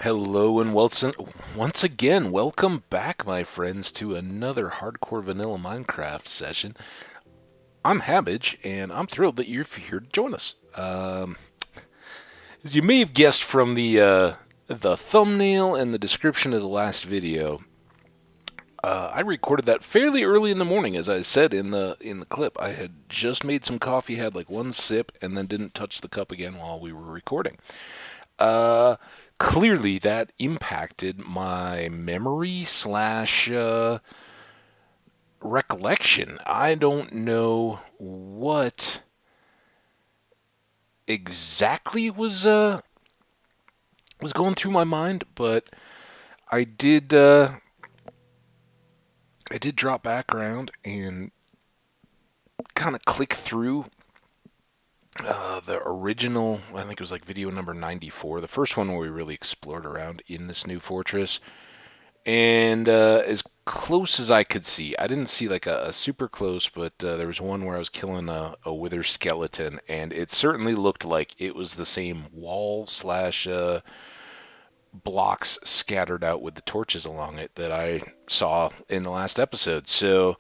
Hello and once again, welcome back, my friends, to another Hardcore Vanilla Minecraft session. I'm Hambbage, and I'm thrilled that you're here to join us. As you may have guessed from the thumbnail and the description of the last video, I recorded that fairly early in the morning, as I said in the clip. I had just made some coffee, had like one sip, and then didn't touch the cup again while we were recording. Clearly that impacted my memory slash recollection. I don't know what exactly was going through my mind, but I did I did drop back around and kind of click through the original. I think it was like video number 94, the first one where we really explored around in this new fortress. And as close as I could see, I didn't see like a super close, but there was one where I was killing a wither skeleton, and it certainly looked like it was the same wall slash blocks scattered out with the torches along it that I saw in the last episode. So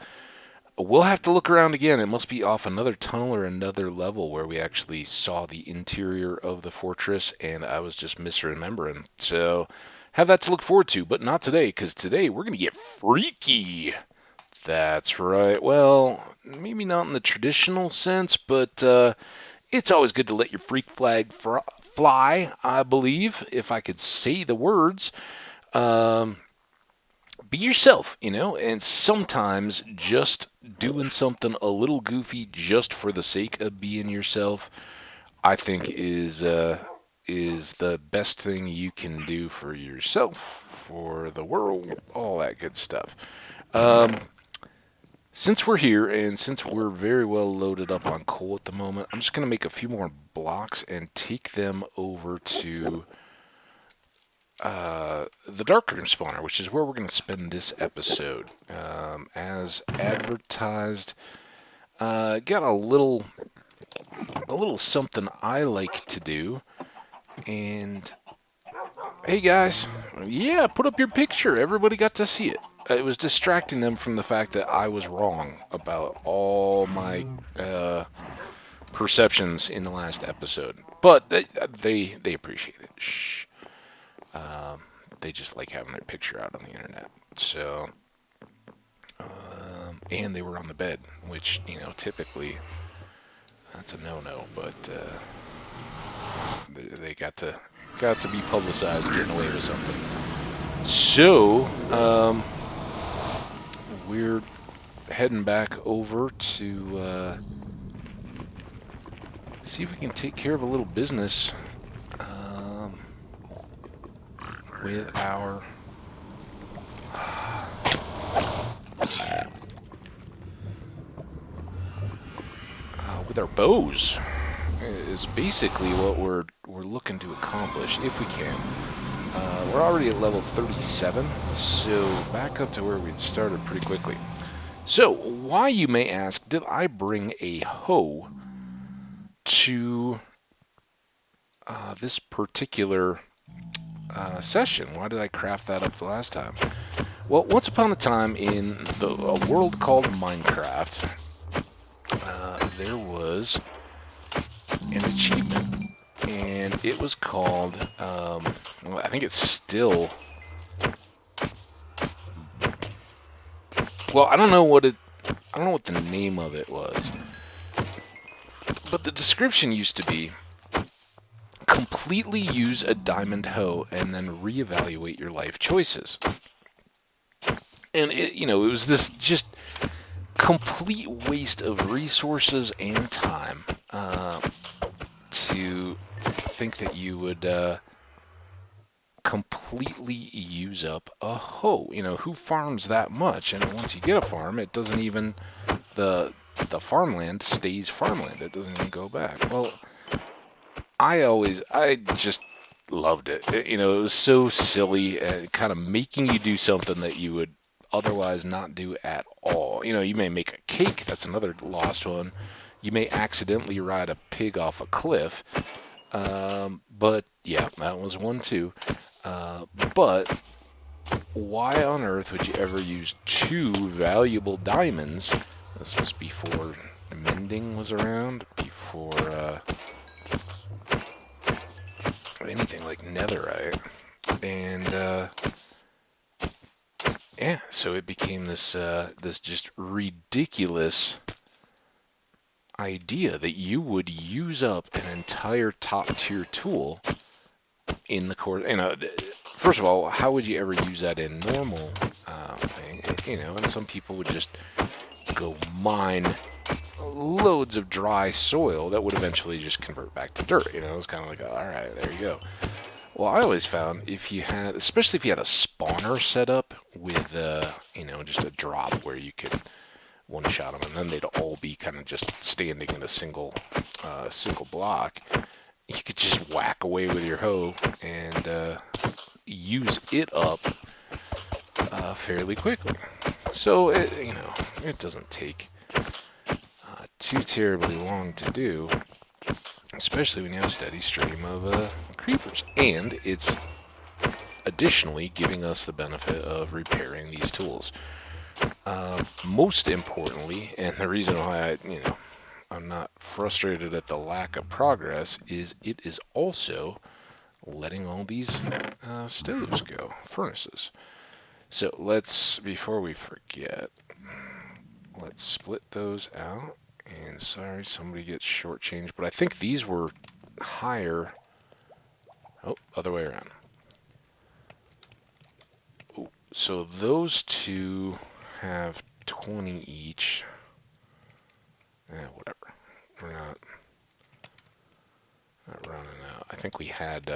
we'll have to look around again. It must be off another tunnel or another level where we actually saw the interior of the fortress, and I was just misremembering. So have that to look forward to, but not today, because today we're going to get freaky. That's right. Well, maybe not in the traditional sense, but it's always good to let your freak flag fly, I believe, if I could say the words. Be yourself, and sometimes just doing something a little goofy just for the sake of being yourself, I think is the best thing you can do for yourself, for the world, all that good stuff. Since we're here and since we're very well loaded up on coal at the moment, I'm just going to make a few more blocks and take them over to the Darkroom spawner, which is where we're going to spend this episode. As advertised, got a little something I like to do. And hey guys, yeah, put up your picture. Everybody got to see it. It was distracting them from the fact that I was wrong about all my perceptions in the last episode. But they appreciate it. Shh. They just like having their picture out on the internet. So, and they were on the bed, which, typically that's a no-no, but they got to be publicized getting away with something. So, we're heading back over to see if we can take care of a little business with our bows. Is basically what we're looking to accomplish, if we can. We're already at level 37, so back up to where we'd started pretty quickly. So, why, you may ask, did I bring a hoe to this particular session? Why did I craft that up the last time? Well, once upon a time in a world called Minecraft, there was an achievement, and it was called, I think it's still, well, I don't know what the name of it was, but the description used to be, completely use a diamond hoe and then reevaluate your life choices. And it was this just complete waste of resources and time to think that you would completely use up a hoe. Who farms that much? And once you get a farm, it doesn't even, the farmland stays farmland. It doesn't even go back. Well, I just loved it. It was so silly, kind of making you do something that you would otherwise not do at all. You may make a cake. That's another lost one. You may accidentally ride a pig off a cliff. But yeah, that was one too. But why on earth would you ever use 2 valuable diamonds? This was before mending was around, before anything like netherite. And yeah, so it became this this just ridiculous idea that you would use up an entire top tier tool in the course. First of all, how would you ever use that in normal thing? And some people would just go mine loads of dry soil that would eventually just convert back to dirt. It's kind of like, all right, there you go. Well, I always found especially if you had a spawner set up with, just a drop where you could one-shot them, and then they'd all be kind of just standing in a single block. You could just whack away with your hoe and use it up fairly quickly. So it doesn't take too terribly long to do, especially when you have a steady stream of creepers. And it's additionally giving us the benefit of repairing these tools. Most importantly, and the reason why I'm not frustrated at the lack of progress, is it is also letting all these stoves go, furnaces. So before we forget, let's split those out. And sorry, somebody gets shortchanged, but I think these were higher. Oh, other way around. Oh, so those two have 20 each. Whatever. We're not running out. I think we had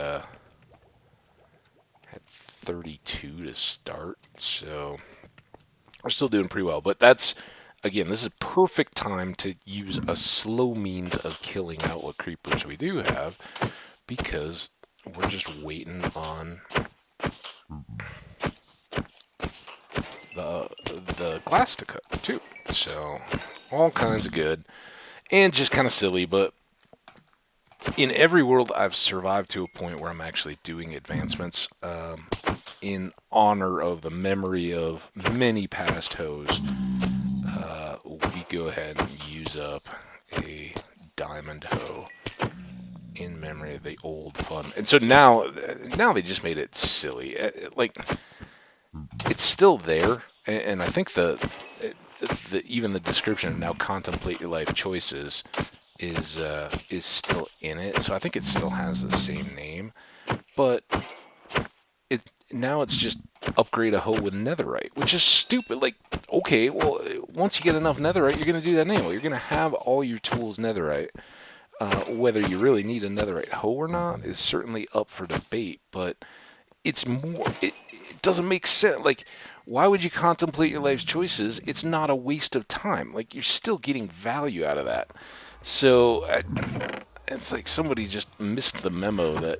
32 to start, so we're still doing pretty well. But again, this is perfect time to use a slow means of killing out what creepers we do have, because we're just waiting on the glass to cook too. So all kinds of good, and just kind of silly, but in every world I've survived to a point where I'm actually doing advancements in honor of the memory of many past hoes. We go ahead and use up a diamond hoe in memory of the old fun. And so now they just made it silly. Like, it's still there, and I think even the description, now contemplate your life choices, is still in it. So I think it still has the same name, but now it's just upgrade a hoe with netherite, which is stupid. Like, okay, well, once you get enough netherite, you're going to do that anyway. You're going to have all your tools netherite. Whether you really need a netherite hoe or not is certainly up for debate, but it doesn't make sense. Like, why would you contemplate your life's choices? It's not a waste of time. Like, you're still getting value out of that. So it's like somebody just missed the memo that,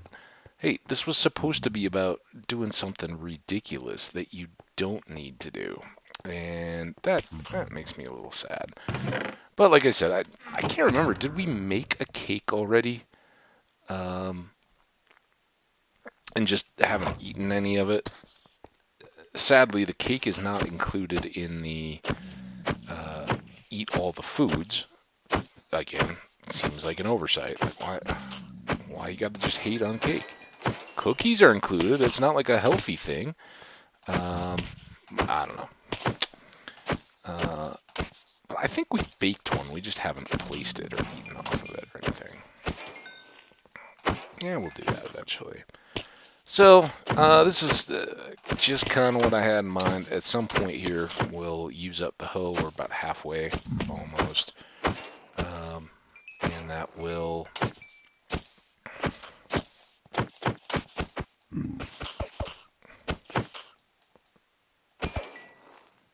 hey, this was supposed to be about doing something ridiculous that you don't need to do. And that makes me a little sad. But like I said, I can't remember. Did we make a cake already? And just haven't eaten any of it. Sadly, the cake is not included in the eat all the foods. Again, it seems like an oversight. Like, why you gotta just hate on cake? Cookies are included. It's not like a healthy thing. I don't know. But I think we baked one. We just haven't placed it or eaten off of it or anything. Yeah, we'll do that eventually. So, this is just kind of what I had in mind. At some point here, we'll use up the hoe. We're about halfway, almost. And that will...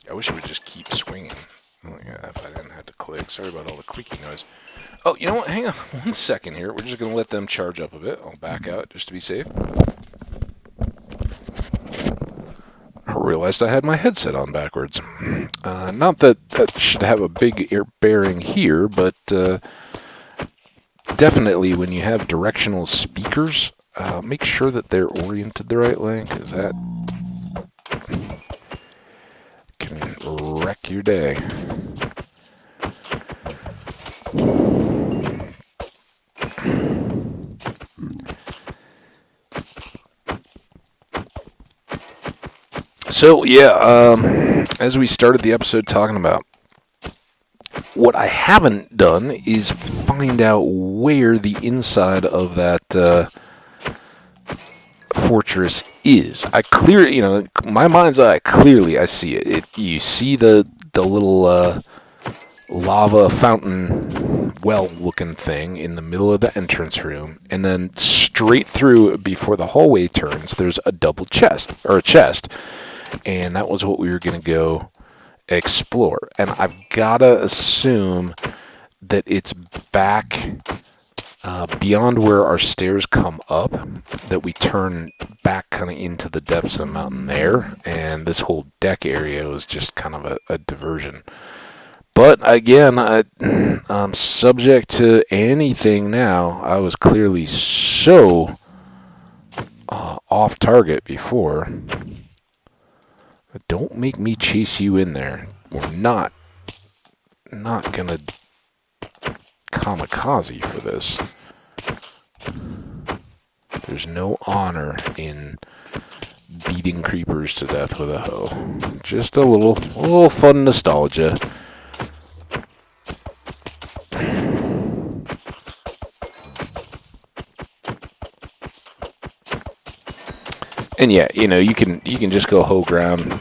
I wish it would just keep swinging. Oh, yeah, if I didn't have to click. Sorry about all the clicking noise. Oh, you know what? Hang on 1 second here. We're just going to let them charge up a bit. I'll back out just to be safe. I realized I had my headset on backwards. Not that that should have a big bearing here, but definitely when you have directional speakers Make sure that they're oriented the right way, because that can wreck your day. So, yeah, as we started the episode talking about, what I haven't done is find out where the inside of that fortress is. I clearly, my mind's eye, clearly I see it. You see the little lava fountain well-looking thing in the middle of the entrance room, and then straight through before the hallway turns, there's a double chest, or a chest, and that was what we were going to go explore. And I've got to assume that it's back beyond where our stairs come up, that we turn back kind of into the depths of the mountain there, and this whole deck area was just kind of a diversion. But again, I'm subject to anything now. I was clearly so off target before. Don't make me chase you in there. We're not gonna kamikaze for this. There's no honor in beating creepers to death with a hoe. Just a little fun nostalgia. And yeah, you can just go hoe ground.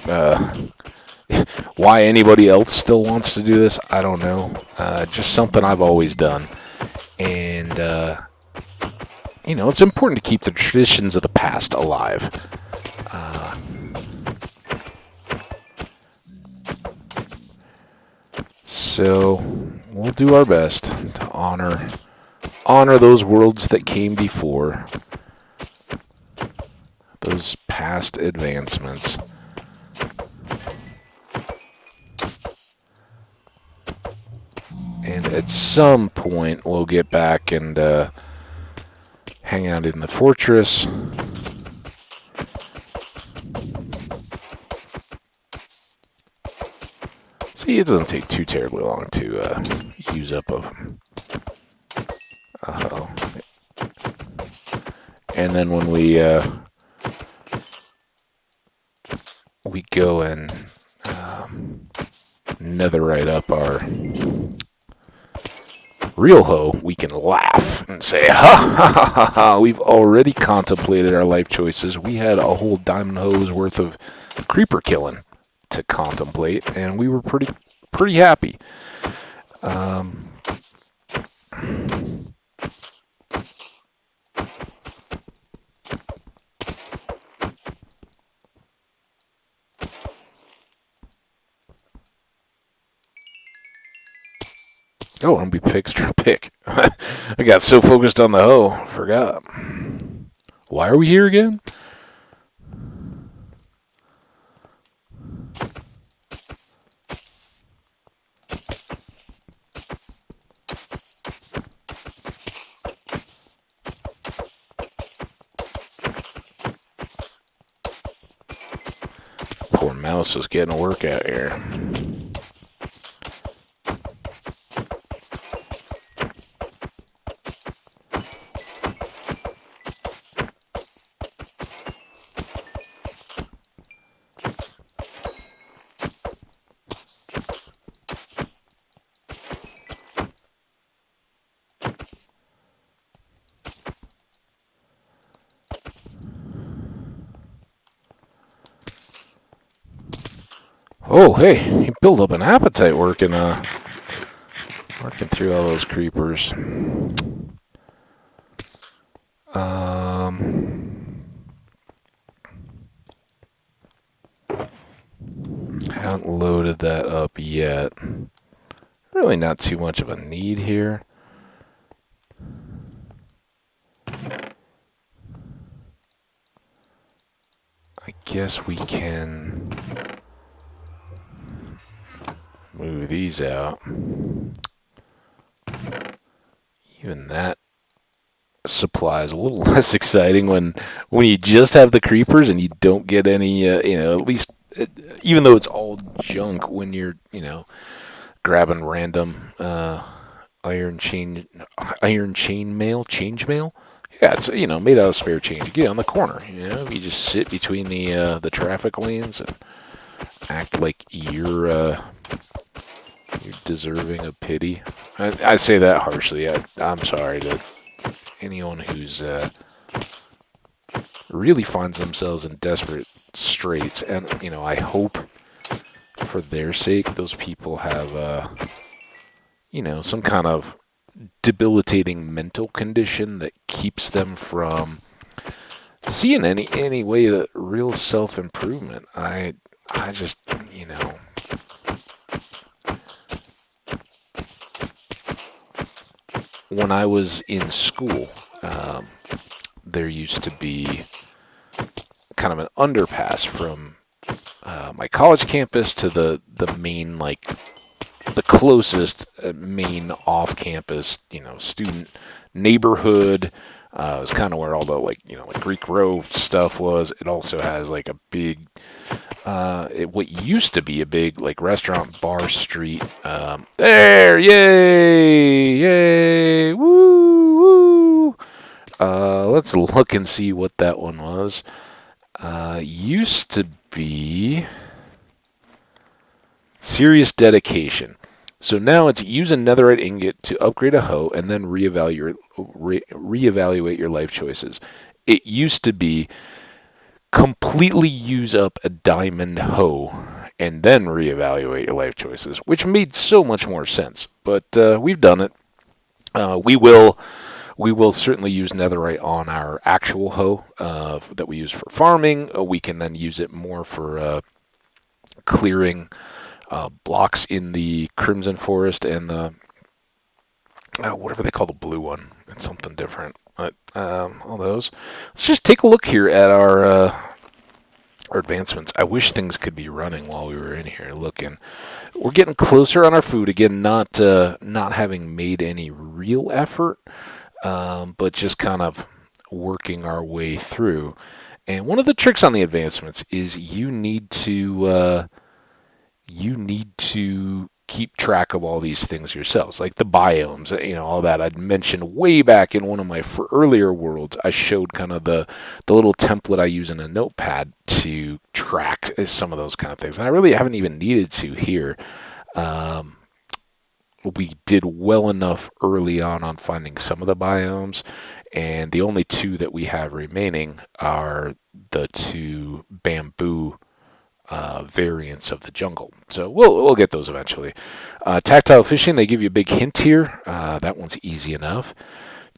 Why anybody else still wants to do this, I don't know. Just something I've always done. And, it's important to keep the traditions of the past alive. So, we'll do our best to honor those worlds that came before. Those past advancements. And at some point, we'll get back and hang out in the fortress. See, it doesn't take too terribly long to use up a hoe. And then when we go and netherite up our real hoe, we can laugh and say, ha ha ha ha ha, we've already contemplated our life choices. We had a whole diamond hoe's worth of creeper killing to contemplate, and we were pretty happy. Oh, I'm gonna be extra pick. I got so focused on the hoe, forgot. Why are we here again? Poor mouse is getting a workout here. Oh, hey, he built up an appetite working through all those creepers. Haven't loaded that up yet. Really not too much of a need here. I guess we can move these out. Even that supplies a little less exciting when you just have the creepers and you don't get any, at least, even though it's all junk when you're, grabbing random iron chain change mail. Yeah, it's made out of spare change. You get on the corner. You just sit between the traffic lanes and act like you're deserving of pity. I say that harshly. I'm sorry to anyone who's really finds themselves in desperate straits, and I hope for their sake those people have some kind of debilitating mental condition that keeps them from seeing any way to real self-improvement. I just, when I was in school, there used to be kind of an underpass from my college campus to the main, like, the closest main off-campus, student neighborhood. It was kind of where all the, like Greek Row stuff was. It also has, like, a big, what used to be a big, like, restaurant bar street. There, yay, woo, woo. Let's look and see what that one was. Used to be Serious Dedication. So now it's use a netherite ingot to upgrade a hoe and then reevaluate your life choices. It used to be completely use up a diamond hoe and then reevaluate your life choices, which made so much more sense. But we've done it. We will certainly use netherite on our actual hoe that we use for farming. We can then use it more for clearing blocks in the Crimson Forest and the whatever they call the blue one. It's something different. But all those. Let's just take a look here at our advancements. I wish things could be running while we were in here looking. We're getting closer on our food again. Not having made any real effort, but just kind of working our way through. And one of the tricks on the advancements is you need to keep track of all these things yourselves, like the biomes, all that. I'd mentioned way back in one of my earlier worlds, I showed kind of the little template I use in a notepad to track some of those kind of things. And I really haven't even needed to here. We did well enough early on finding some of the biomes, and the only two that we have remaining are the two bamboo variants of the jungle. So we'll get those eventually. Tactile fishing, they give you a big hint here. That one's easy enough.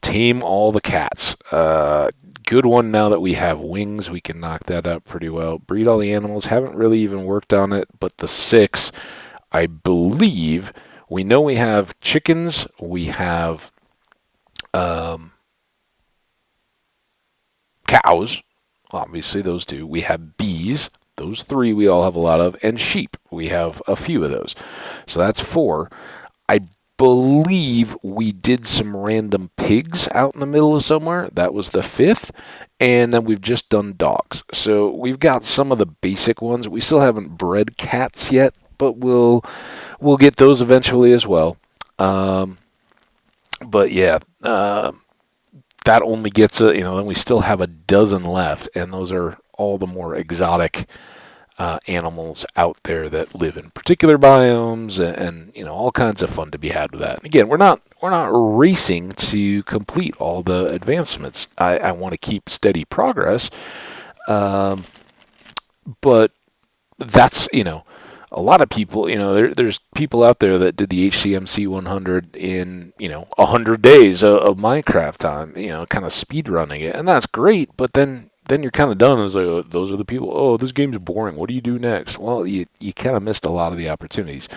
Tame all the cats. Good one now that we have wings. We can knock that out pretty well. Breed all the animals. Haven't really even worked on it, but the 6, I believe, we know we have chickens. We have cows. Obviously, those 2. We have bees. Those 3 we all have a lot of, and sheep. We have a few of those. So that's 4. I believe we did some random pigs out in the middle of somewhere. That was the 5th. And then we've just done dogs. So we've got some of the basic ones. We still haven't bred cats yet, but we'll get those eventually as well. But yeah, that only gets then we still have a dozen left, and those are all the more exotic animals out there that live in particular biomes, and all kinds of fun to be had with that. And again, we're not racing to complete all the advancements. I want to keep steady progress, but that's a lot of people, there's people out there that did the HCMC 100 in 100 days of Minecraft time, kind of speed running it, and that's great. But then you're kind of done. It's like, oh, those are the people. Oh, this game's boring. What do you do next? Well, you kind of missed a lot of the opportunities.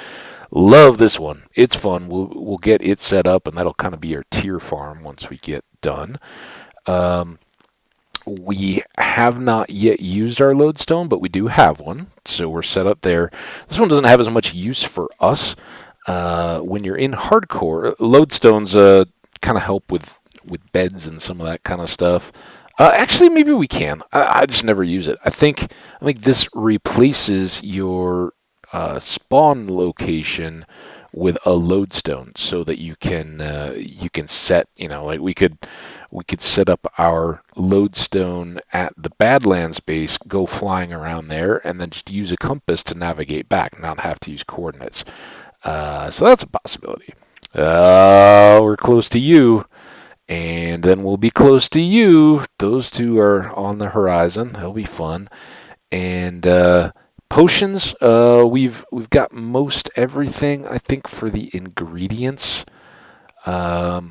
Love this one. It's fun. We'll get it set up, and that'll kind of be our tier farm once we get done. We have not yet used our lodestone, but we do have one, so we're set up there. This one doesn't have as much use for us. When you're in hardcore, lodestones kind of help with with beds and some of that kind of stuff. Actually, maybe we can. I just never use it. I think this replaces your spawn location with a lodestone, so that you can set, like we could set up our lodestone at the Badlands base, go flying around there, and then just use a compass to navigate back, not have to use coordinates. So that's a possibility. We're close to you, and then we'll be close to you. Those two are on the horizon. They'll be fun. And potions, we've got most everything, I think, for the ingredients. So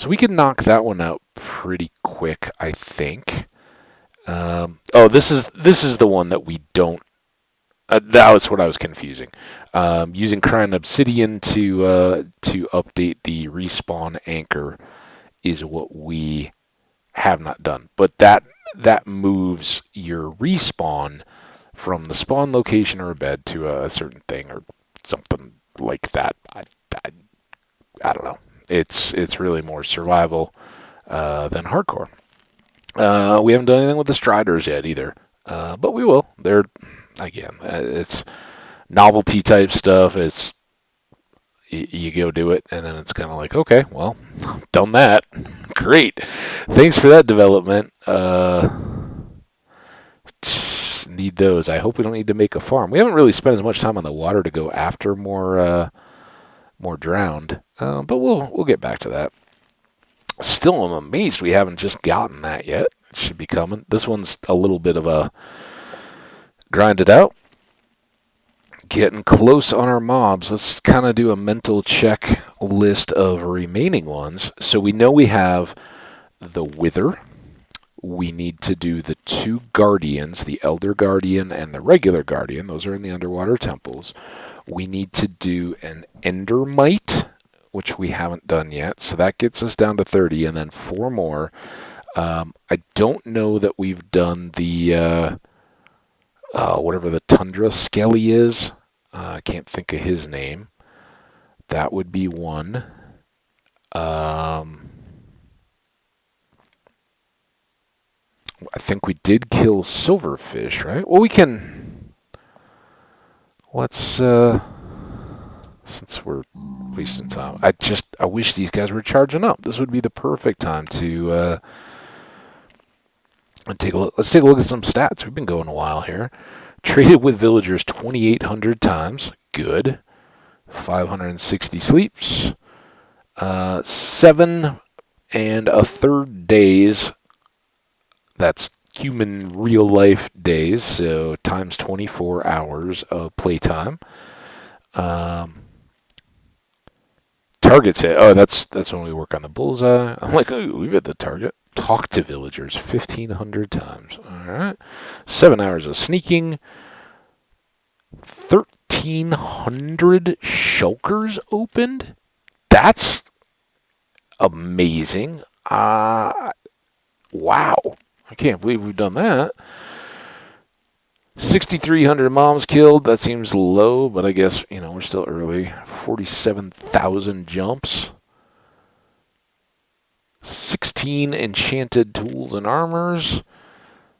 we can knock that one out pretty quick, I think. This is the one that we don't. That was what I was confusing. Using crying obsidian to update the respawn anchor is what we have not done. But that moves your respawn from the spawn location or a bed to a certain thing or something like that. I don't know. It's really more survival than hardcore. We haven't done anything with the striders yet either, but we will. They're, again, it's novelty type stuff. It's you go do it, and then it's kind of like, okay, well, done that. Great. Thanks for that development. Need those. I hope we don't need to make a farm. We haven't really spent as much time on the water to go after more drowned, but we'll get back to that. Still, I'm amazed we haven't just gotten that yet. It should be coming. This one's a little bit of a grind it out. Getting close on our mobs. Let's kind of do a mental check list of remaining ones. So we know we have the Wither. We need to do the two Guardians, the Elder Guardian and the regular Guardian. Those are in the underwater temples. We need to do an Endermite, which we haven't done yet. So that gets us down to 30, and then 4 more. I don't know that we've done the whatever the Tundra Skelly is. I can't think of his name. That would be one. I think we did kill Silverfish, right? Well, we can. Let's since we're wasting time. I wish these guys were charging up. This would be the perfect time to take a look. Let's take a look at some stats. We've been going a while here. Traded with villagers 2,800 times. Good. 560 sleeps. 7 1/3 days. That's human real life days. So times 24 hours of playtime. Targets hit. Oh, that's when we work on the bullseye. I'm like, oh, we've hit the target. Talk to villagers 1,500 times. All right. 7 hours of sneaking. 1,300 shulkers opened. That's amazing. Wow. I can't believe we've done that. 6,300 moms killed. That seems low, but I guess, we're still early. 47,000 jumps. 16 enchanted tools and armors.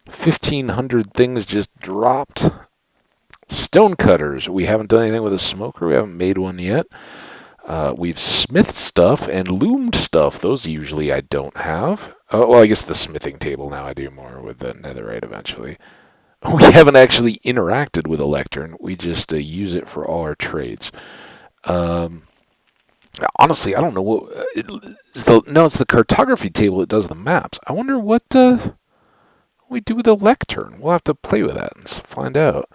1,500 things just dropped. Stonecutters. We haven't done anything with a smoker. We haven't made one yet. We've smithed stuff and loomed stuff. Those usually I don't have. Oh, well, I guess the smithing table now I do more with the netherite eventually. We haven't actually interacted with a lectern. We just use it for all our trades. Honestly, I don't know what. It's the cartography table that does the maps. I wonder what we do with a lectern. We'll have to play with that and find out.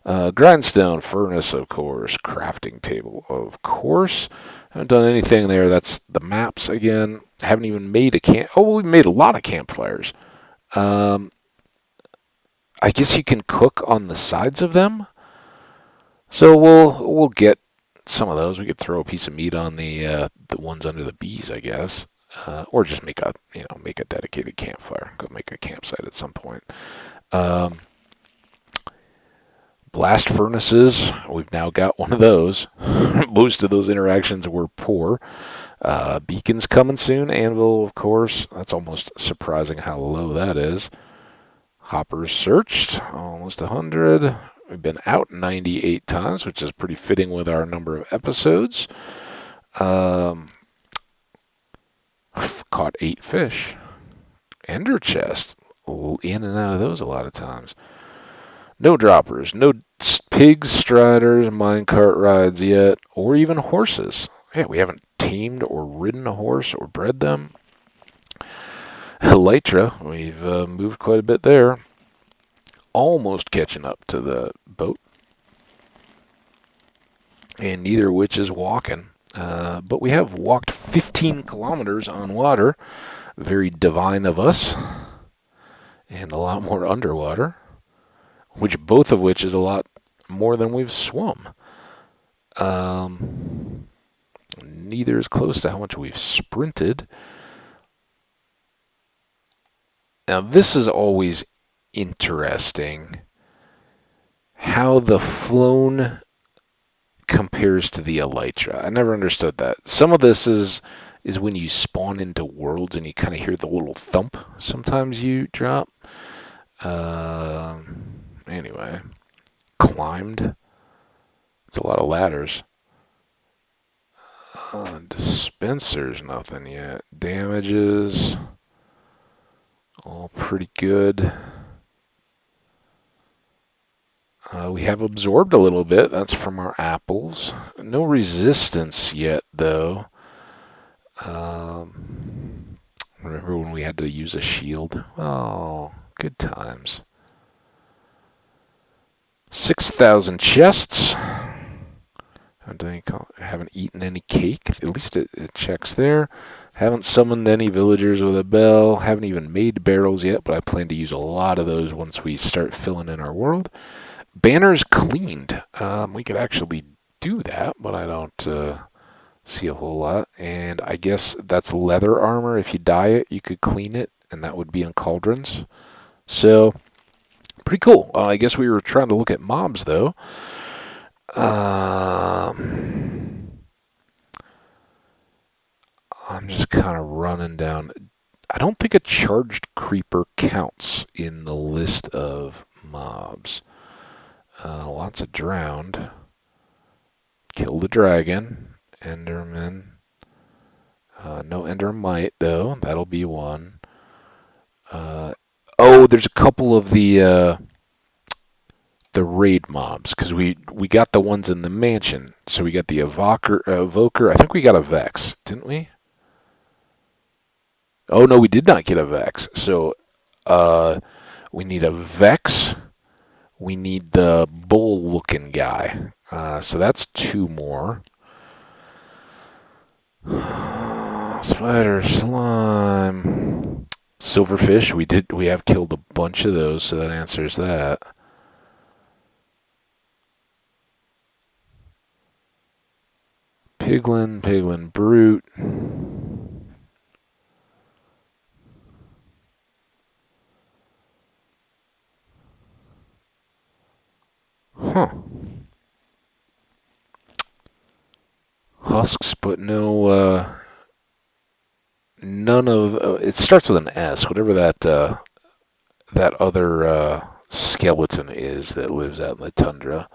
Grindstone, furnace, of course. Crafting table, of course. Haven't done anything there. That's the maps again. Haven't even made a camp. Oh, we made a lot of campfires. I guess you can cook on the sides of them. So we'll get some of those. We could throw a piece of meat on the ones under the bees, I guess, or just make a dedicated campfire. Go make a campsite at some point. Blast furnaces. We've now got one of those. Most of those interactions were poor. Beacon's coming soon. Anvil, of course. That's almost surprising how low that is. Hoppers searched, almost 100. We've been out 98 times, which is pretty fitting with our number of episodes. I've caught 8 fish. Ender chest. In and out of those a lot of times. No droppers. No pigs, striders, minecart rides yet, or even horses. Yeah, we haven't tamed or ridden a horse or bred them. Elytra, we've moved quite a bit there. Almost catching up to the boat. And neither of which is walking. But we have walked 15 kilometers on water. Very divine of us. And a lot more underwater. Both of which is a lot more than we've swum. Neither is close to how much we've sprinted. Now, this is always interesting. How the flown compares to the elytra. I never understood that. Some of this is when you spawn into worlds and you kind of hear the little thump sometimes you drop. Anyway, climbed. It's a lot of ladders. Dispensers, nothing yet. Damages, all pretty good. We have absorbed a little bit. That's from our apples. No resistance yet, though. Remember when we had to use a shield? Oh, good times. 6,000 chests. Haven't eaten any cake. At least it checks there. Haven't summoned any villagers with a bell. Haven't even made barrels yet, but I plan to use a lot of those once we start filling in our world. Banners cleaned. We could actually do that, but I don't see a whole lot. And I guess that's leather armor. If you dye it, you could clean it, and that would be in cauldrons. So, pretty cool. I guess we were trying to look at mobs, though. I'm just kind of running down. I don't think a charged creeper counts in the list of mobs. Lots of drowned. Killed a dragon. Enderman. No Endermite, though. That'll be one. There's a couple of the raid mobs, because we got the ones in the mansion. So we got the evoker. I think we got a Vex, didn't we? Oh, no, we did not get a Vex. So we need a Vex. We need the bull-looking guy. So that's 2 more. Spider, slime, silverfish. We have killed a bunch of those, so that answers that. Piglin brute. Huh. Husks, but no, none of. It starts with an S. Whatever that other skeleton is that lives out in the tundra.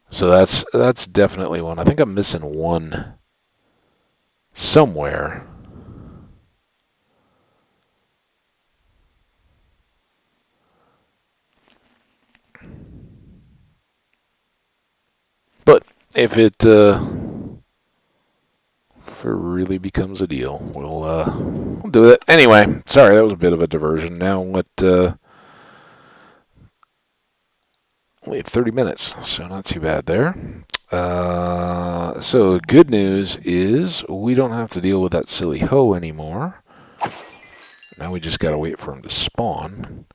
So that's definitely one. I think I'm missing one somewhere. But if it really becomes a deal, we'll do it. Anyway, sorry, that was a bit of a diversion. Now only 30 minutes, so not too bad there. So good news is we don't have to deal with that silly hoe anymore. Now we just gotta wait for him to spawn.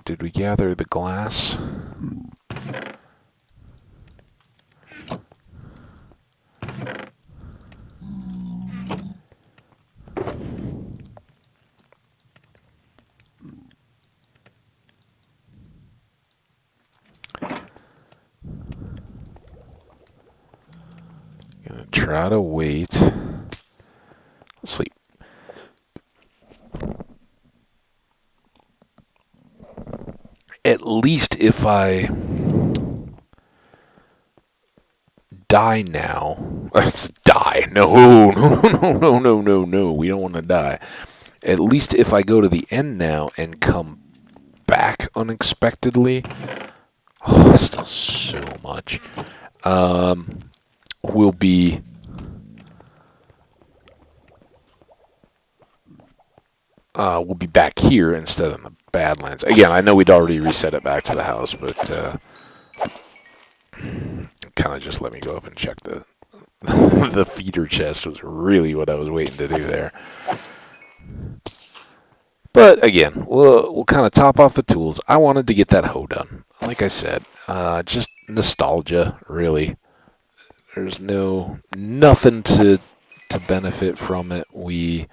Did we gather the glass? try to wait. Sleep. At least if I die now, die. No. We don't want to die. At least if I go to the end now and come back unexpectedly, still so much. We'll be back here instead of in the Badlands. Again, I know we'd already reset it back to the house, but kind of just let me go up and check the the feeder chest was really what I was waiting to do there. But again, we'll kind of top off the tools. I wanted to get that hoe done. Like I said, just nostalgia, really. There's nothing to benefit from it. We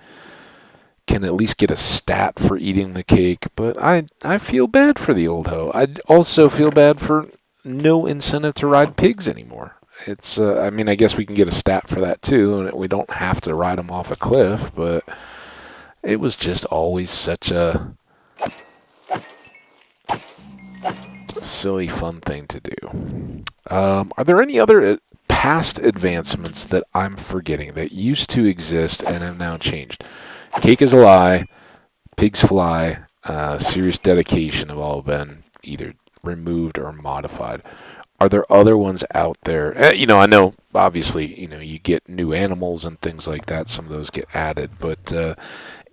can at least get a stat for eating the cake, but I feel bad for the old hoe. I also feel bad for no incentive to ride pigs anymore. It's, I mean, I guess we can get a stat for that too, and we don't have to ride them off a cliff, but it was just always such a silly, fun thing to do. Are there any other past advancements that I'm forgetting that used to exist and have now changed? Cake is a lie, pigs fly, serious dedication have all been either removed or modified. Are there other ones out there? I know, obviously, you get new animals and things like that. Some of those get added, but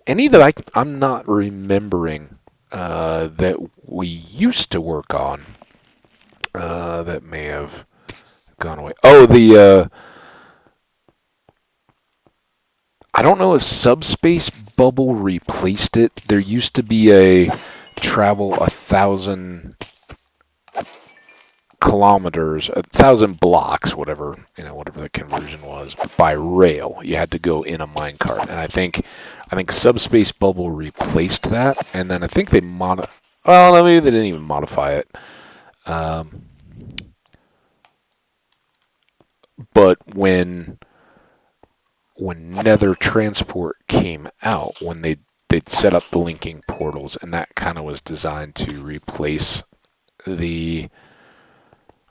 any that I'm not remembering that we used to work on that may have gone away. Oh, I don't know if Subspace Bubble replaced it. There used to be a travel 1,000 kilometers, 1,000 blocks, whatever the conversion was, by rail. You had to go in a minecart, and I think Subspace Bubble replaced that, and then I think they maybe they didn't even modify it. But when Nether Transport came out, when they'd set up the linking portals, and that kind of was designed to replace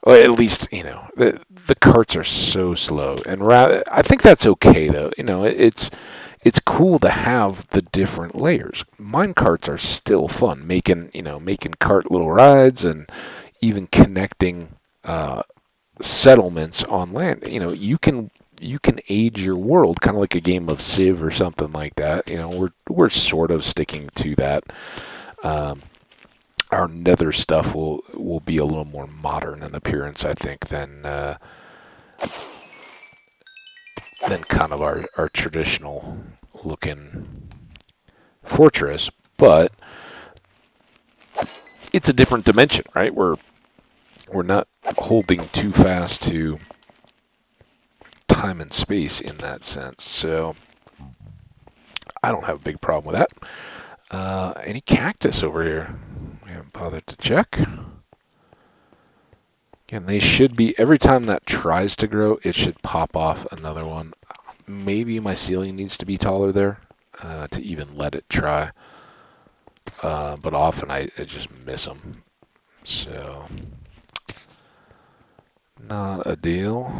or at least, the carts are so slow, and I think that's okay though. It's cool to have the different layers. Mine carts are still fun, making cart little rides and even connecting settlements on land. You can age your world kind of like a game of Civ or something like that. We're sort of sticking to that. Our Nether stuff will be a little more modern in appearance, I think, than kind of our traditional looking fortress. But it's a different dimension, right? We're not holding too fast to time and space in that sense, so I don't have a big problem with that. Any cactus over here? We haven't bothered to check. Again, they should be, every time that tries to grow, it should pop off another one. Maybe my ceiling needs to be taller there to even let it try. But often I just miss them. So, not a deal.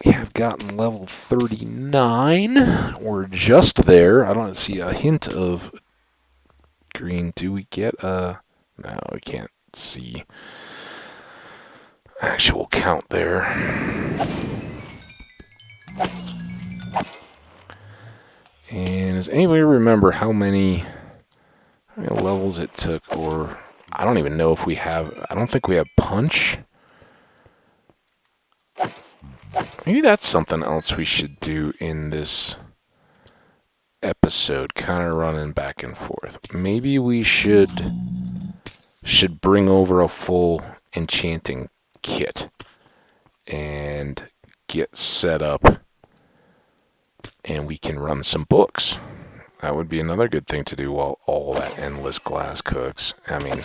We have gotten level 39. We're just there. I don't see a hint of green. Do we get a... No, we can't see actual count there. And does anybody remember how many levels it took? Or I don't even know if we have... I don't think we have punch. Maybe that's something else we should do in this episode, kind of running back and forth. Maybe we should bring over a full enchanting kit and get set up, and we can run some books. That would be another good thing to do while all that endless glass cooks. I mean,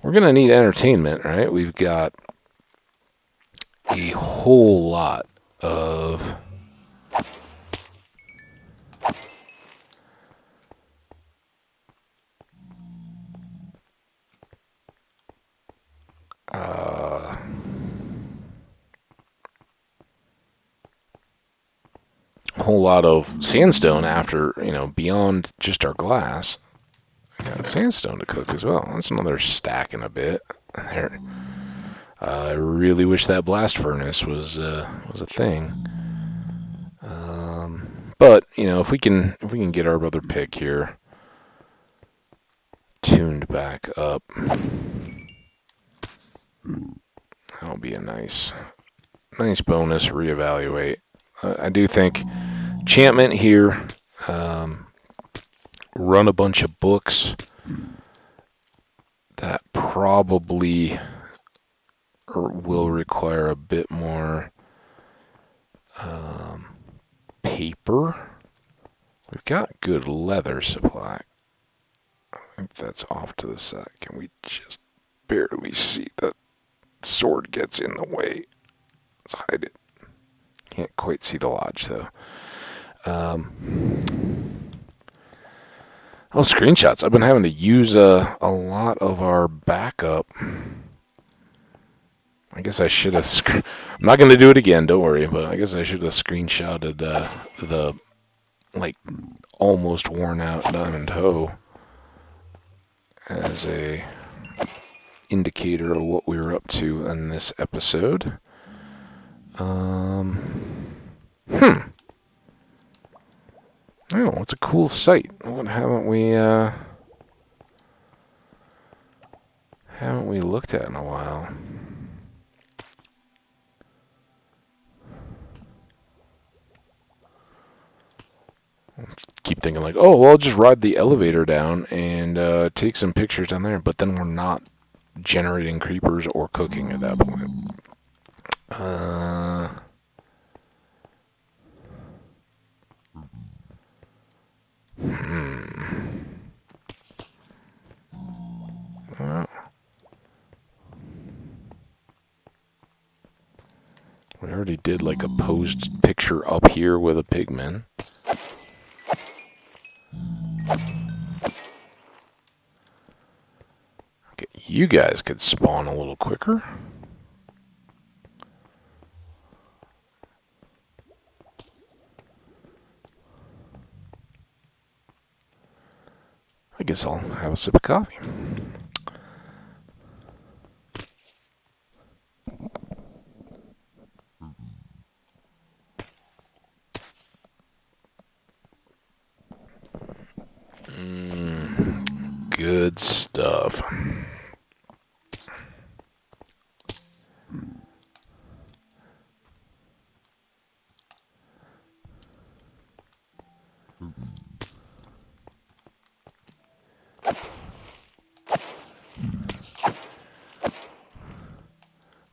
we're going to need entertainment, right? We've got a whole lot of sandstone after, beyond just our glass. We got sandstone to cook as well. That's another stack and a bit. There. I really wish that blast furnace was a thing. But if we can get our other pick here tuned back up, that'll be a nice bonus. Reevaluate. I do think enchantment here. Run a bunch of books. That probably will require a bit more paper. We've got good leather supply. I think that's off to the side. Can we just barely see the sword gets in the way? Let's hide it. Can't quite see the lodge though. Screenshots. I've been having to use a lot of our backup. I guess I should have. I'm not going to do it again, don't worry, but I guess I should have screenshotted the almost worn out diamond hoe as a indicator of what we were up to in this episode. Oh, it's a cool site. What haven't we looked at in a while? Keep thinking like, oh, well, I'll just ride the elevator down and take some pictures down there, but then we're not generating creepers or cooking at that point. Well, we already did like a posed picture up here with a pigman. Okay, you guys could spawn a little quicker. I guess I'll have a sip of coffee. Good stuff.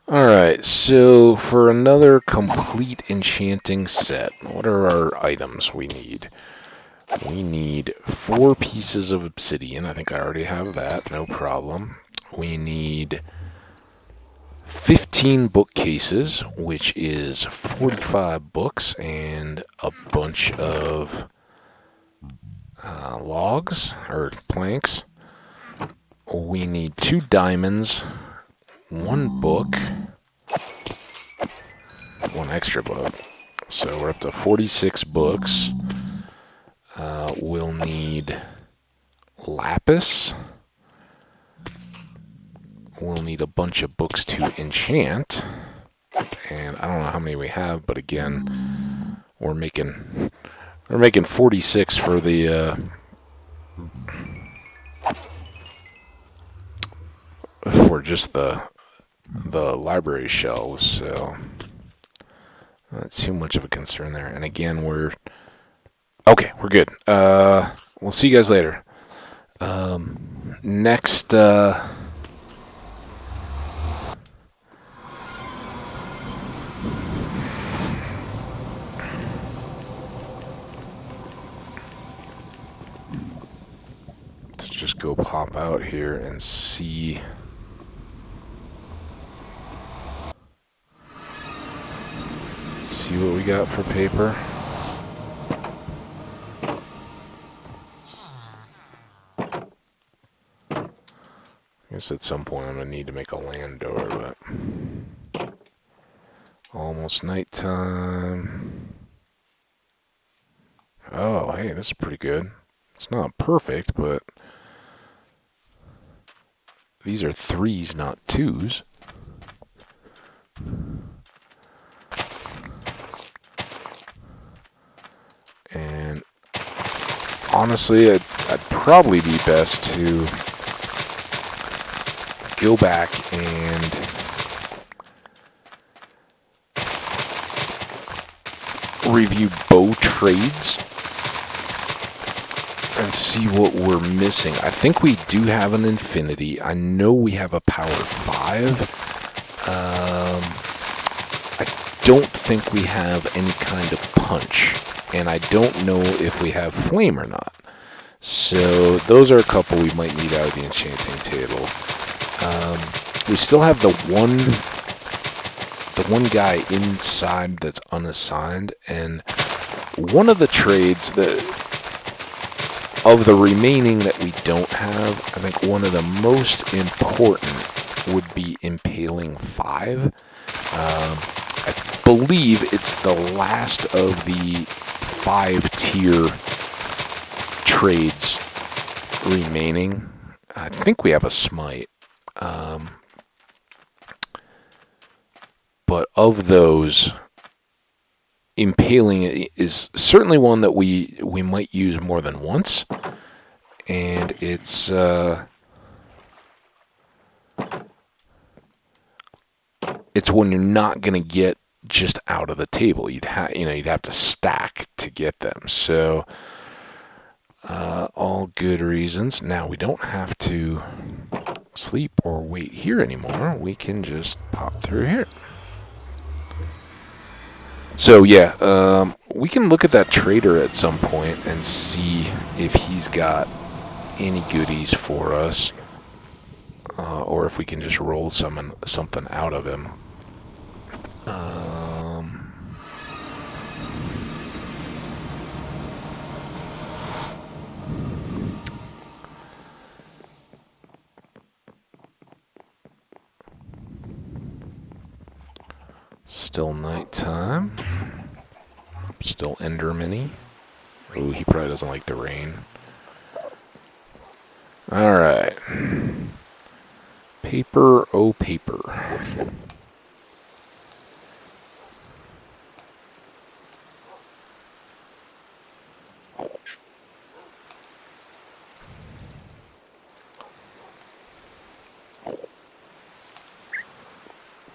Alright, so for another complete enchanting set, what are our items we need? We need 4 pieces of obsidian. I think I already have that, no problem. We need 15 bookcases, which is 45 books and a bunch of logs, or planks. We need 2 diamonds, 1 book, 1 extra book. So we're up to 46 books. We'll need lapis. We'll need a bunch of books to enchant. And I don't know how many we have, but again, we're making 46 for the for just the library shelves, so not too much of a concern there. And again, we're good. We'll see you guys later. Next, let's just go pop out here and see see what we got for paper. I guess at some point I'm going to need to make a land door, but almost nighttime. Oh, hey, this is pretty good. It's not perfect, but these are 3s, not 2s. And honestly, I'd probably be best to go back and review bow trades and see what we're missing. I think we do have an infinity. I know we have a power 5. I don't think we have any kind of punch, and I don't know if we have flame or not. So those are a couple we might need out of the enchanting table. We still have the one guy inside that's unassigned, and one of the trades that of the remaining that we don't have, I think one of the most important would be Impaling 5. I believe it's the last of the 5-tier trades remaining. I think we have a smite. But of those, Impaling is certainly one that we might use more than once. And it's one you're not going to get just out of the table. You'd have to stack to get them. So all good reasons. Now we don't have to sleep or wait here anymore. We can just pop through here. So yeah, we can look at that trader at some point and see if he's got any goodies for us, or if we can just roll something out of him. Still nighttime. Still Enderman-y. Ooh, he probably doesn't like the rain. Alright. Paper, oh paper.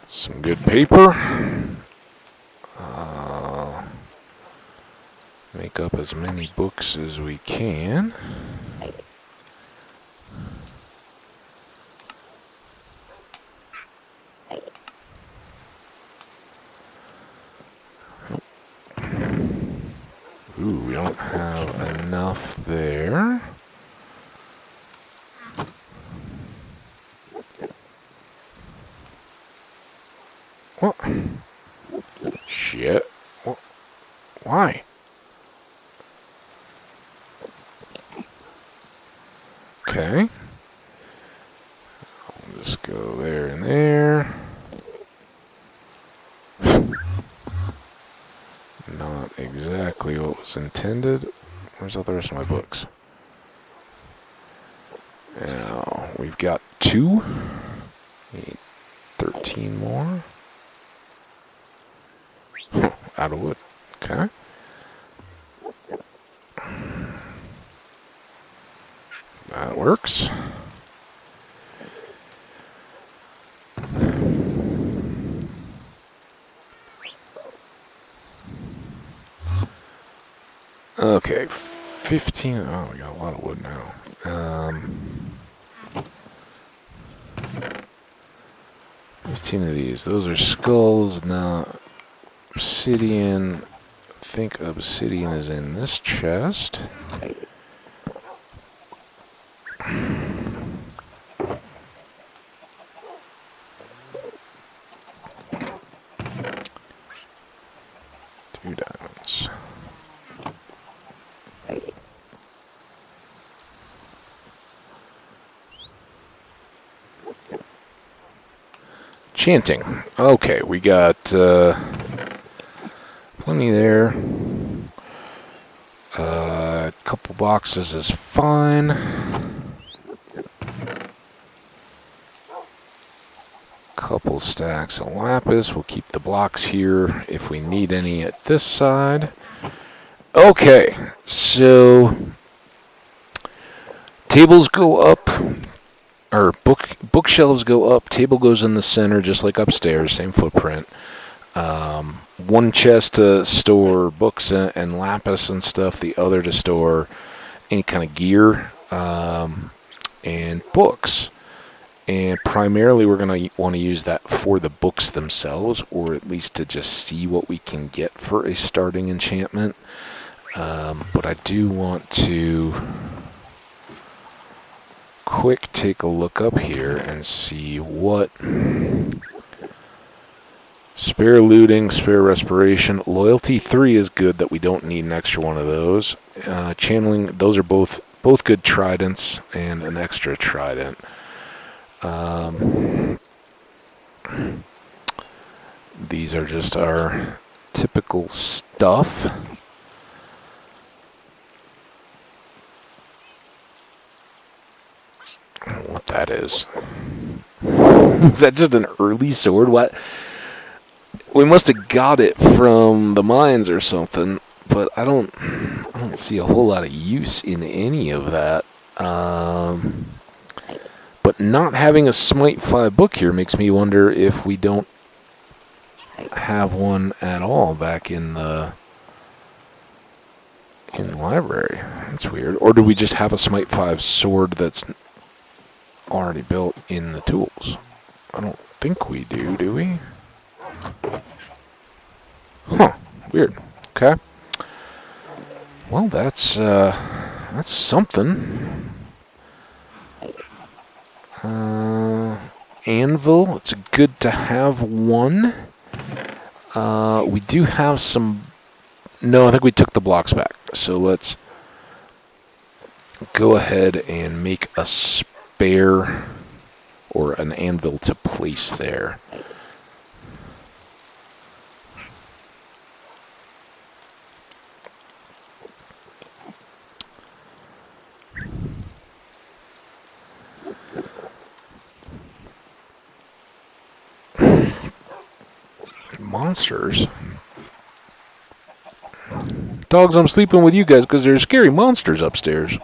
Some good paper. Make up as many books as we can. Ooh, we don't have enough there. What? Shit. What? Why? Okay. I'll just go there and there. Not exactly what was intended. Where's all the rest of my books? Now, we've got 2. We need 13 more. Out of wood. Okay. That works. Okay, 15. Oh, we got a lot of wood now. 15 of these. Those are skulls, not obsidian. I think obsidian is in this chest. enchantments. Enchanting. Okay, we got plenty there. A couple boxes is fine. Couple stacks of lapis. We'll keep the blocks here if we need any at this side. Okay, so tables go up, or bookshelves go up. Table goes in the center, just like upstairs. Same footprint. One chest to store books and lapis and stuff. The other to store any kind of gear and books. And primarily we're going to want to use that for the books themselves, or at least to just see what we can get for a starting enchantment. But I do want to quick take a look up here and see what... Spare looting, spare respiration. Loyalty 3 is good, that we don't need an extra one of those. Channeling, those are both good tridents and an extra trident. These are just our typical stuff. I don't know what that is. Is that just an early sword? What? We must have got it from the mines or something, but I don't see a whole lot of use in any of that. But not having a Smite 5 book here makes me wonder if we don't have one at all back in the library. That's weird. Or do we just have a Smite 5 sword that's already built in the tools? I don't think we do we? Huh. Weird. Okay. Well, that's something. Anvil. It's good to have one. We do have some... No, I think we took the blocks back. So let's go ahead and make a spare or an anvil to place there. Monsters. Dogs, I'm sleeping with you guys because there's scary monsters upstairs.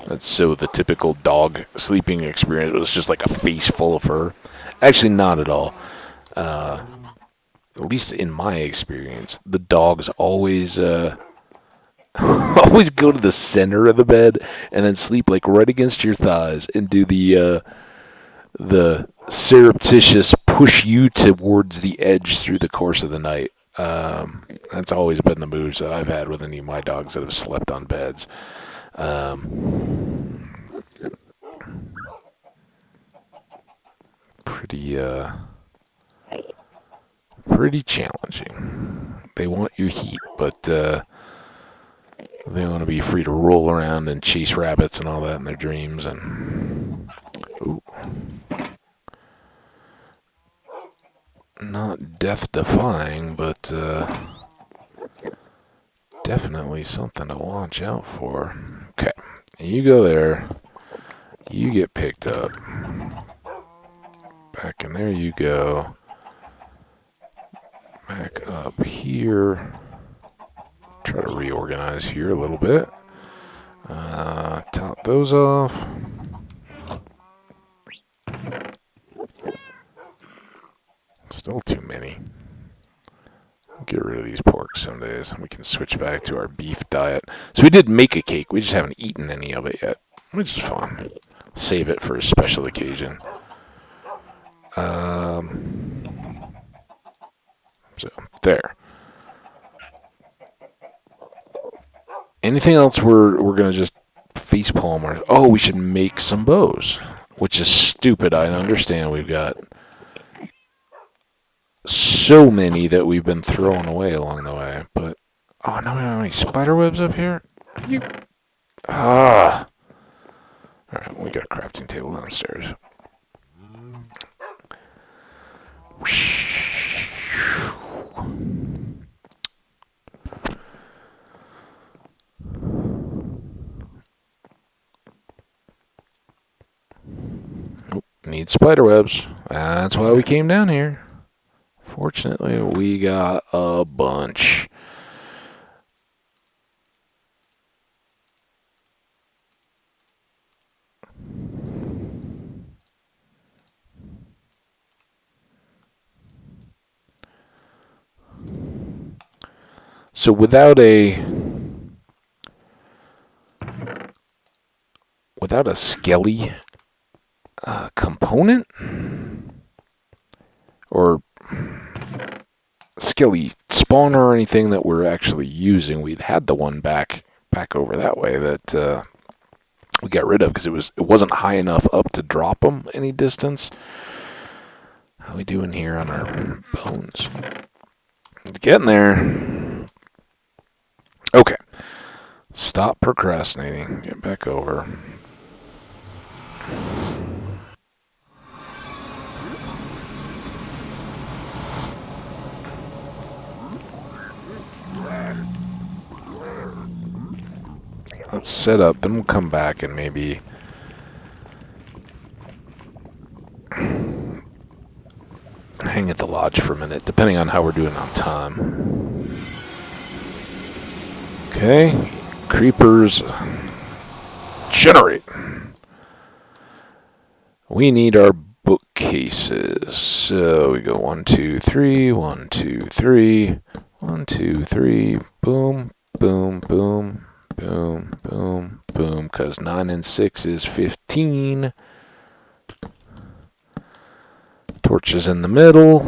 That's so the typical dog sleeping experience. It was just like a face full of fur. Actually, not at all. At least in my experience, the dogs always always go to the center of the bed and then sleep like right against your thighs and do the surreptitious push you towards the edge through the course of the night. That's always been the moves that I've had with any of my dogs that have slept on beds. Pretty challenging. They want your heat, but they want to be free to roll around and chase rabbits and all that in their dreams. And ooh. Not death-defying, but definitely something to watch out for. Okay, you go there. You get picked up. Back in there you go. Back up here. Try to reorganize here a little bit. Top those off. Still too many. Get rid of these porks some days. We can switch back to our beef diet. So we did make a cake. We just haven't eaten any of it yet, which is fun. Save it for a special occasion. So, there. Anything else we're going to just facepalm? Or, oh, we should make some bows, which is stupid. I understand we've got so many that we've been throwing away along the way. But oh no, we don't have any spider webs up here. You All right, we got a crafting table downstairs. Nope, need spider webs. That's why we came down here. Fortunately, we got a bunch. So without a skelly component or skelly spawner or anything that we're actually using, we'd had the one back over that way that we got rid of because it wasn't high enough up to drop them any distance. How we doing here on our bones? Getting there. Okay. Stop procrastinating. Get back over. Let's set up, then we'll come back and maybe hang at the lodge for a minute, depending on how we're doing on time. Okay, creepers generate. We need our bookcases. So we go 1, 2, 3, 1, 2, 3, 1, 2, 3, boom, boom, boom, boom, boom, boom, because 9 and 6 is 15. Torches in the middle.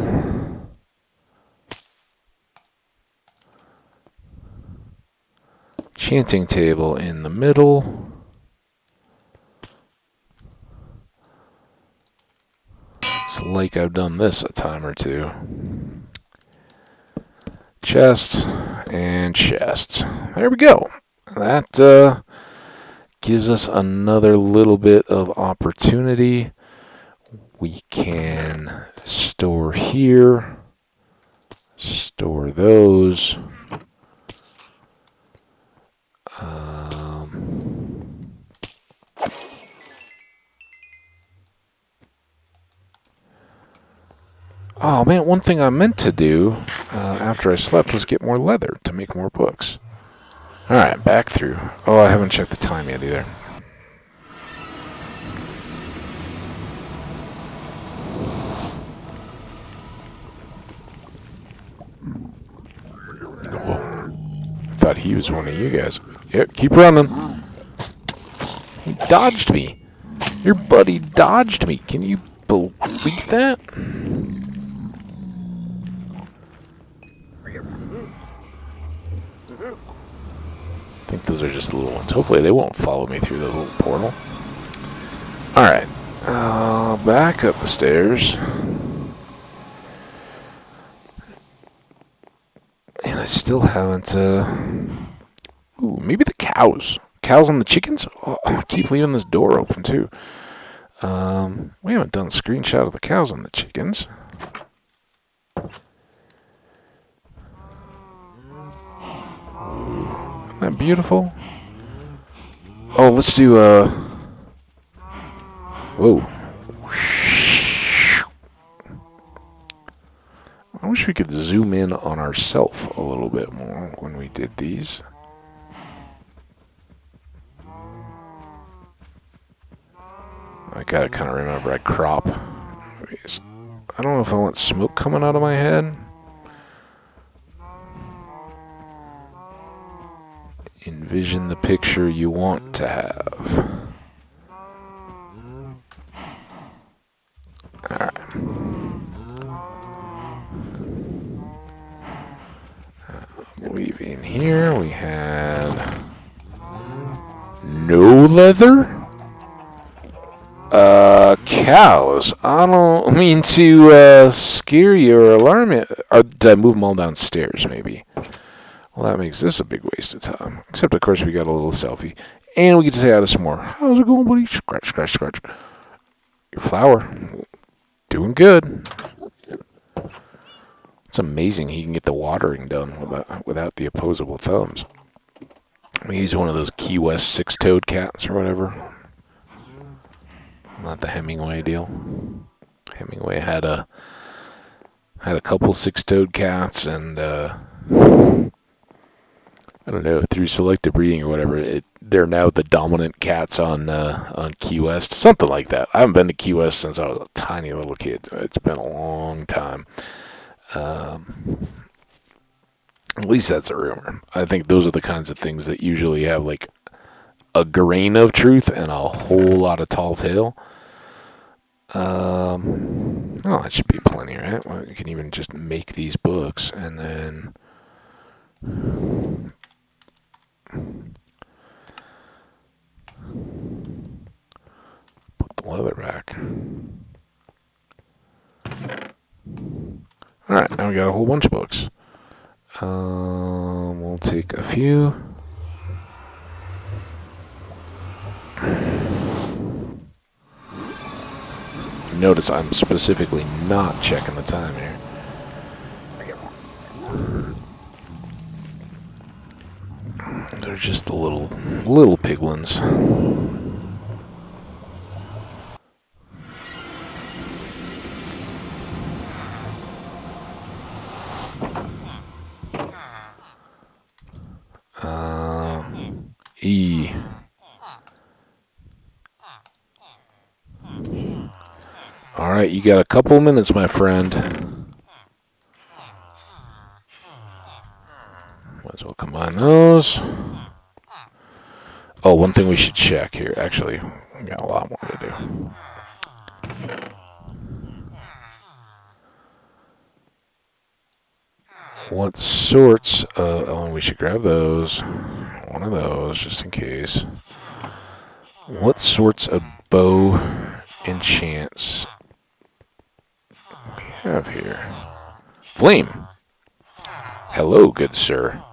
Enchanting table in the middle. It's like I've done this a time or two. Chest and chest. There we go. That gives us another little bit of opportunity. We can store here, store those. Oh man, one thing I meant to do after I slept was get more leather to make more books. Alright, back through. Oh, I haven't checked the time yet either. Thought he was one of you guys. Yep, keep running. He dodged me. Your buddy dodged me. Can you believe that? I think those are just the little ones. Hopefully they won't follow me through the little portal. Alright. Back up the stairs. And I still haven't, Ooh, maybe the cows. Cows and the chickens? Oh, I keep leaving this door open, too. We haven't done a screenshot of the cows and the chickens. Ooh, isn't that beautiful? Oh, let's do, Whoa. I wish we could zoom in on ourselves a little bit more when we did these. I gotta kind of remember I crop. I don't know if I want smoke coming out of my head. Envision the picture you want to have. Alright. I believe in here we had no leather. cows. I don't mean to scare you or alarm you. Or did I move them all downstairs, maybe? Well, that makes this a big waste of time. Except, of course, we got a little selfie. And we get to say hi to some more. How's it going, buddy? Scratch, scratch, scratch. Your flower. Doing good. It's amazing he can get the watering done without the opposable thumbs. We use one of those Key West six-toed cats or whatever. Not the Hemingway deal. Hemingway had a couple six-toed cats, and I don't know, through selective breeding or whatever, they're now the dominant cats on Key West, something like that. I haven't been to Key West since I was a tiny little kid. It's been a long time. At least that's a rumor. I think those are the kinds of things that usually have like a grain of truth and a whole lot of tall tale. Oh, that should be plenty, right? Well, you can even just make these books and then put the leather back. Alright, now we got a whole bunch of books. We'll take a few. Notice I'm specifically not checking the time here. They're just the little piglins. E. Alright, you got a couple minutes, my friend. Might as well combine those. Oh, one thing we should check here. Actually, we got a lot more to do. What sorts of... Oh, we should grab those. One of those, just in case. What sorts of bow enchants we have here? Flame. Hello, good sir.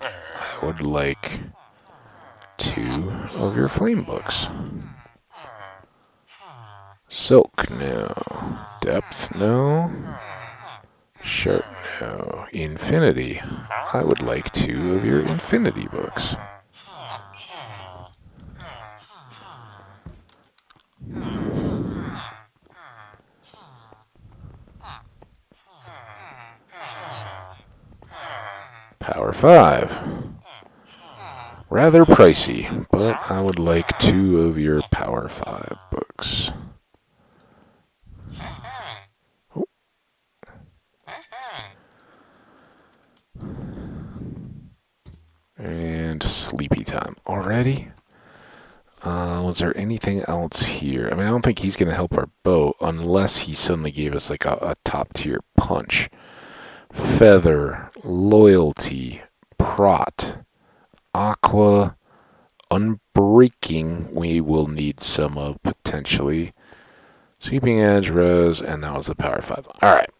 I would like 2 of your flame books. Silk, no. Depth, no. Sharp, no. Infinity. I would like 2 of your infinity books. Power 5. Rather pricey, but I would like 2 of your Power 5 books. Oh. And sleepy time already. Was there anything else here? I mean, I don't think he's going to help our bow unless he suddenly gave us like a top tier punch. Feather, loyalty, prot, aqua, unbreaking, we will need some of potentially. Sweeping edge, res, and that was the Power 5. Alright.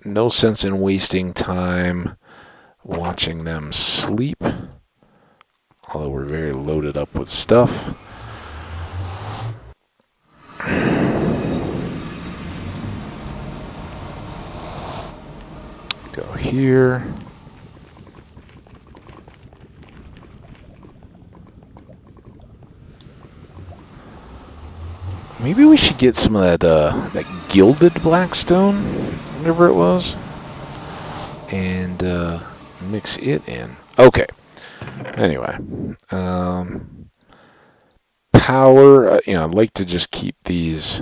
No sense in wasting time watching them sleep. Although we're very loaded up with stuff. Go here. Maybe we should get some of that gilded blackstone, whatever it was, and mix it in. Okay. Anyway, power. I'd like to just keep these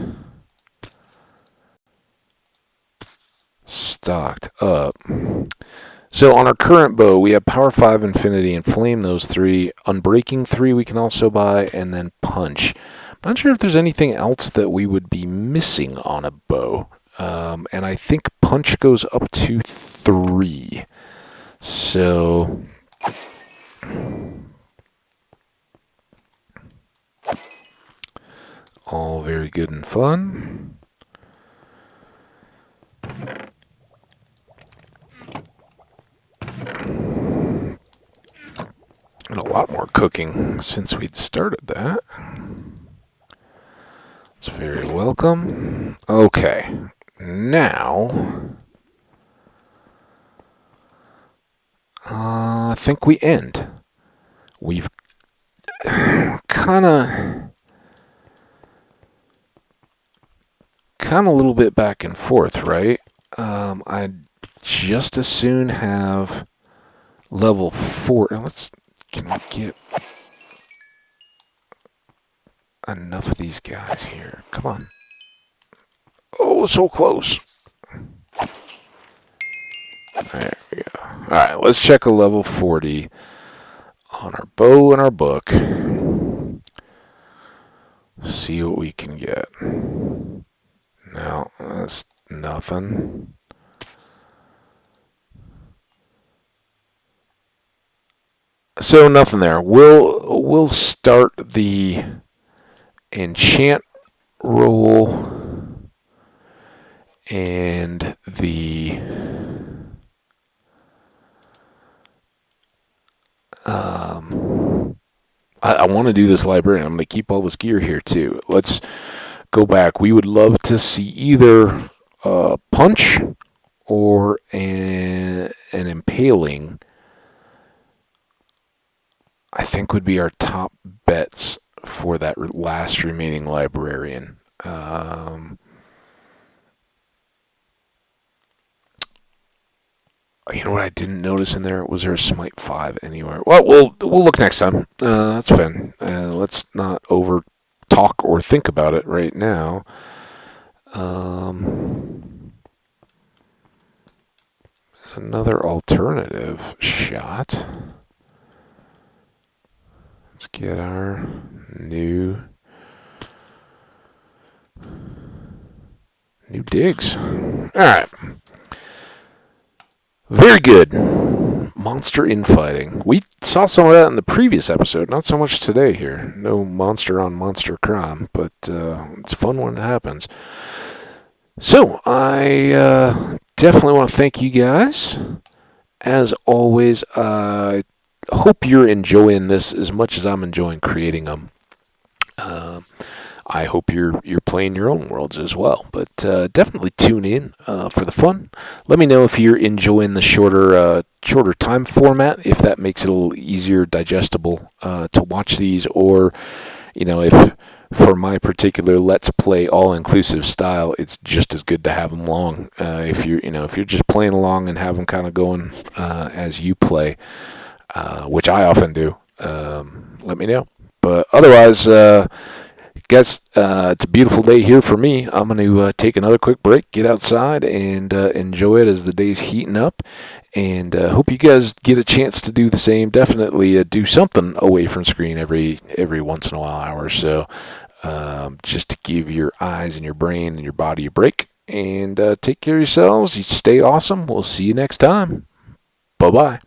stocked up. So on our current bow, we have Power 5, Infinity, and Flame, those 3. Unbreaking 3 we can also buy, and then Punch. I'm not sure if there's anything else that we would be missing on a bow. And I think Punch goes up to 3. So... All very good and fun. And a lot more cooking since we'd started that. It's very welcome. Okay, now I think we end. We've kind of a little bit back and forth, right? I'd just as soon have level 4. Can we get enough of these guys here? Come on. Oh, so close. There we go. Alright, let's check a level 40 on our bow and our book. See what we can get. No, that's nothing. So nothing there. We'll start the enchant roll and the I want to do this librarian. I'm going to keep all this gear here too. Let's go back. We would love to see either punch or an impaling. I think would be our top bets for that last remaining librarian. You know what I didn't notice in there? Was there a Smite 5 anywhere? Well, we'll look next time. That's fine. Let's not over talk or think about it right now. There's another alternative shot. Let's get our new digs. All right. Very good. Monster infighting. We saw some of that in the previous episode. Not so much today here. No monster on monster crime, but it's fun when it happens. So, I definitely want to thank you guys. As always, I hope you're enjoying this as much as I'm enjoying creating them. I hope you're playing your own worlds as well. But definitely tune in for the fun. Let me know if you're enjoying the shorter time format, if that makes it a little easier, digestible to watch these, or if for my particular Let's Play all-inclusive style, it's just as good to have them long. If you're just playing along and have them kind of going as you play, which I often do, let me know. But otherwise, guys, it's a beautiful day here for me. I'm going to take another quick break, get outside, and enjoy it as the day's heating up. And hope you guys get a chance to do the same. Definitely do something away from screen every once in a while, hour or so, just to give your eyes and your brain and your body a break. And take care of yourselves. You stay awesome. We'll see you next time. Bye-bye.